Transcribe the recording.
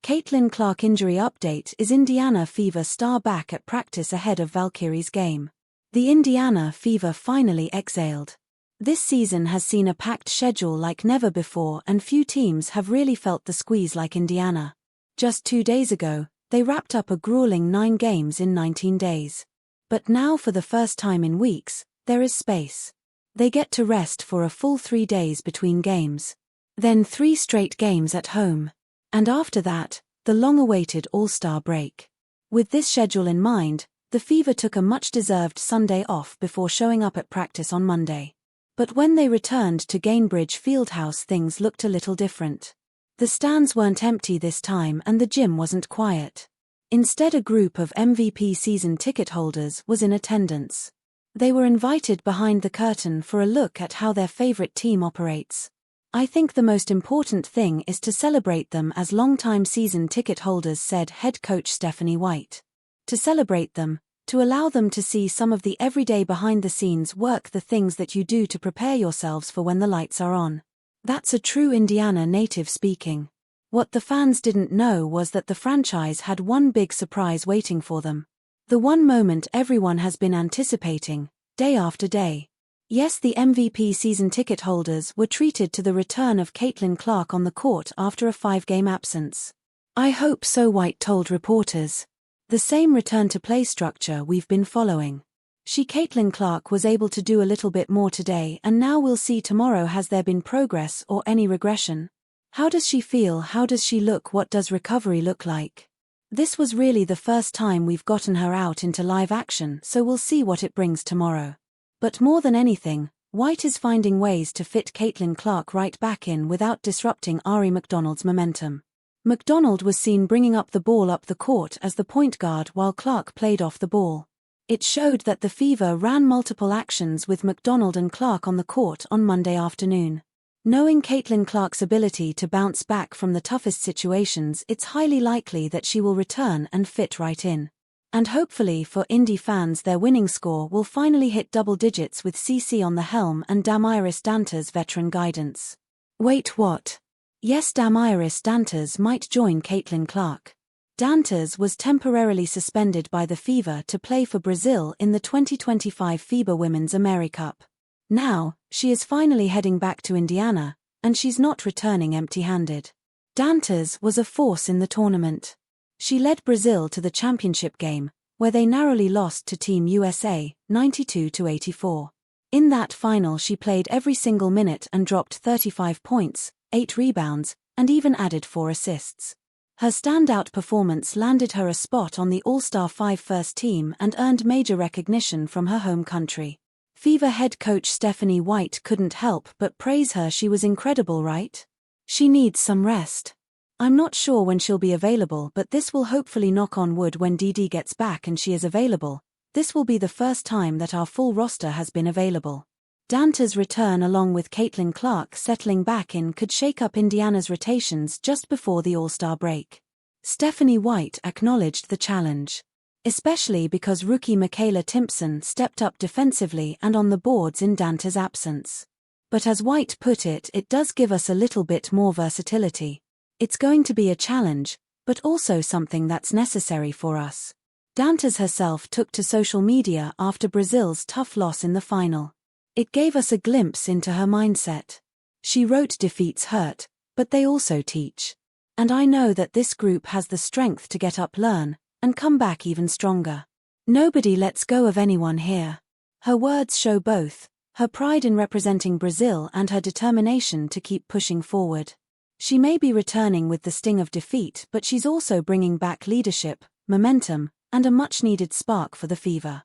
Caitlin Clark injury update. Is Indiana Fever star back at practice ahead of Valkyries game? The Indiana Fever finally exhaled. This season has seen a packed schedule like never before, and few teams have really felt the squeeze like Indiana. Just 2 days ago, they wrapped up a grueling 9 games in 19 days. But now for the first time in weeks, there is space. They get to rest for a full 3 days between games. Then 3 straight games at home. And after that, the long-awaited All-Star break. With this schedule in mind, the Fever took a much-deserved Sunday off before showing up at practice on Monday. But when they returned to Gainbridge Fieldhouse, things looked a little different. The stands weren't empty this time and the gym wasn't quiet. Instead, a group of MVP season ticket holders was in attendance. They were invited behind the curtain for a look at how their favorite team operates. I think the most important thing is to celebrate them as longtime season ticket holders, said head coach Stephanie White. To celebrate them, to allow them to see some of the everyday behind-the-scenes work, the things that you do to prepare yourselves for when the lights are on. That's a true Indiana native speaking. What the fans didn't know was that the franchise had one big surprise waiting for them. The one moment everyone has been anticipating, day after day. Yes, the MVP season ticket holders were treated to the return of Caitlin Clark on the court after a 5-game absence. I hope so, White told reporters. The same return-to-play structure we've been following. Caitlin Clark was able to do a little bit more today, and now we'll see tomorrow. Has there been progress or any regression? How does she feel? How does she look? What does recovery look like? This was really the first time we've gotten her out into live action, so we'll see what it brings tomorrow. But more than anything, White is finding ways to fit Caitlin Clark right back in without disrupting Ari McDonald's momentum. McDonald was seen bringing up the ball up the court as the point guard while Clark played off the ball. It showed that the Fever ran multiple actions with McDonald and Clark on the court on Monday afternoon. Knowing Caitlin Clark's ability to bounce back from the toughest situations, it's highly likely that she will return and fit right in. And hopefully for Indy fans, their winning score will finally hit double digits with CC on the helm and Damiris Dantas' veteran guidance. Wait, what? Yes, Damiris Dantas might join Caitlin Clark. Dantas was temporarily suspended by the Fever to play for Brazil in the 2025 FIBA Women's AmeriCup. Now, she is finally heading back to Indiana, and she's not returning empty-handed. Dantas was a force in the tournament. She led Brazil to the championship game, where they narrowly lost to Team USA, 92-84. In that final, she played every single minute and dropped 35 points, 8 rebounds, and even added 4 assists. Her standout performance landed her a spot on the All-Star 5 first team and earned major recognition from her home country. Fever head coach Stephanie White couldn't help but praise her. She was incredible, right? She needs some rest. I'm not sure when she'll be available, but this will hopefully, knock on wood, when DD gets back and she is available, this will be the first time that our full roster has been available. Dantas' return along with Caitlin Clark settling back in could shake up Indiana's rotations just before the All-Star break. Stephanie White acknowledged the challenge. Especially because rookie Michaela Timpson stepped up defensively and on the boards in Dantas' absence. But as White put it, it does give us a little bit more versatility. It's going to be a challenge, but also something that's necessary for us. Dantas herself took to social media after Brazil's tough loss in the final. It gave us a glimpse into her mindset. She wrote, "Defeats hurt, but they also teach. And I know that this group has the strength to get up, learn, and come back even stronger. Nobody lets go of anyone here." Her words show both her pride in representing Brazil and her determination to keep pushing forward. She may be returning with the sting of defeat, but she's also bringing back leadership, momentum, and a much-needed spark for the Fever.